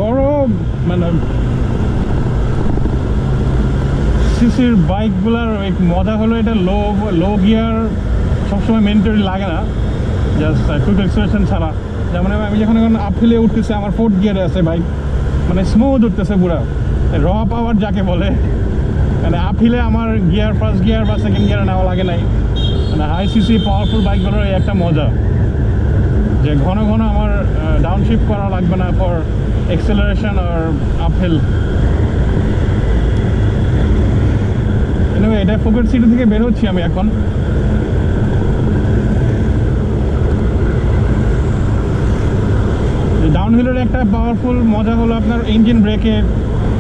বড় মানে সিসির বাইকগুলোর এক মজা হলো এটা লো গিয়ার সবসময় মেন্টালি লাগে না, জাস্ট কুইক এক্সিলারেশন ছাড়া। যেমন আমি যখন এখন আপহিলে উঠতেছে, আমার 4th গিয়ারে আছে বাইক, মানে স্মুথ উঠতেছে পুরা, র পাওয়ার যাকে বলে। মানে আপহিলে আমার গিয়ার ফার্স্ট গিয়ার বা সেকেন্ড গিয়ার নেওয়া লাগে নাই। মানে হাই সিসি পাওয়ারফুল বাইকগুলোর এই একটা মজা যে ঘন ঘন আমার ডাউনশিফট করা লাগবে না ফর এক্সেলারেশন আর আপহিল। এটা ফুকেট সিটি থেকে বের হচ্ছি আমি এখন। ডাউনহিলের একটা পাওয়ারফুল মজা হলো আপনার ইঞ্জিন ব্রেকে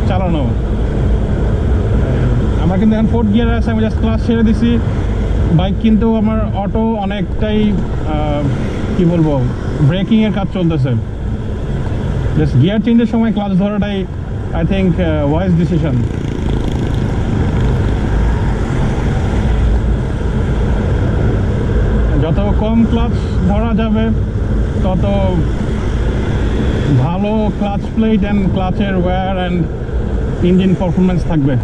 চালানো। আমার কিন্তু এখন 4th গিয়ারে আছে, আমি জাস্ট ক্লাস ছেড়ে দিছি। বাইক কিন্তু আমার অটো অনেকটাই কি বলবো ব্রেকিংয়ের কাজ চলতেছে। জাস্ট গিয়ার চেঞ্জের সময় ক্লাচ ধরাটাই আই থিঙ্ক ওয়াইজ ডিসিশন। যত কম ক্লাচ ধরা যাবে তত ভালো ক্লাচ প্লেট অ্যান্ড ক্লাচের ওয়্যার অ্যান্ড ইঞ্জিন পারফরমেন্স থাকবে।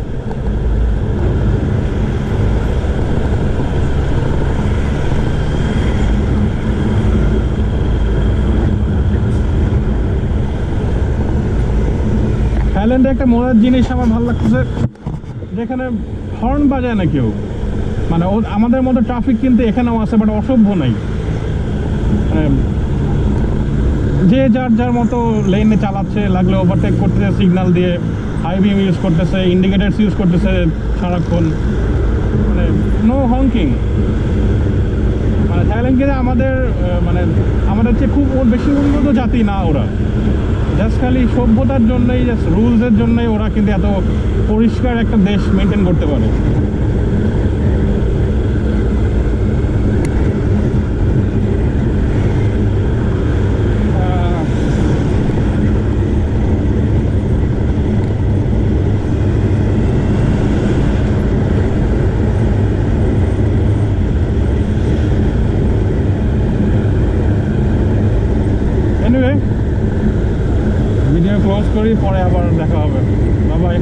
থাইল্যান্ডে একটা মজার জিনিস আমার ভালো লাগতেছে, যেখানে হর্ন বাজায় না কেউ। মানে আমাদের মতো ট্রাফিক কিন্তু এখানেও আছে, বাট অসভ্য নাই। যে যার মতো লেনে চালাচ্ছে, লাগলে ওভারটেক করতেছে সিগন্যাল দিয়ে, হাই বিম ইউজ করতেছে, ইন্ডিকেটার্স ইউজ করতেছে সারাক্ষণ, মানে নো হংকিং। মানে থাইল্যান্ড কিন্তু আমাদের চেয়ে খুব বেশি উন্নত জাতি না ওরা, জাস্ট খালি সভ্যতার জন্যই, জাস্ট রুলসের জন্যই ওরা কিন্তু এত পরিষ্কার একটা দেশ মেনটেন করতে পারে। ভিডিও ক্লোজ করি, পরে আবার দেখা হবে। Bye bye.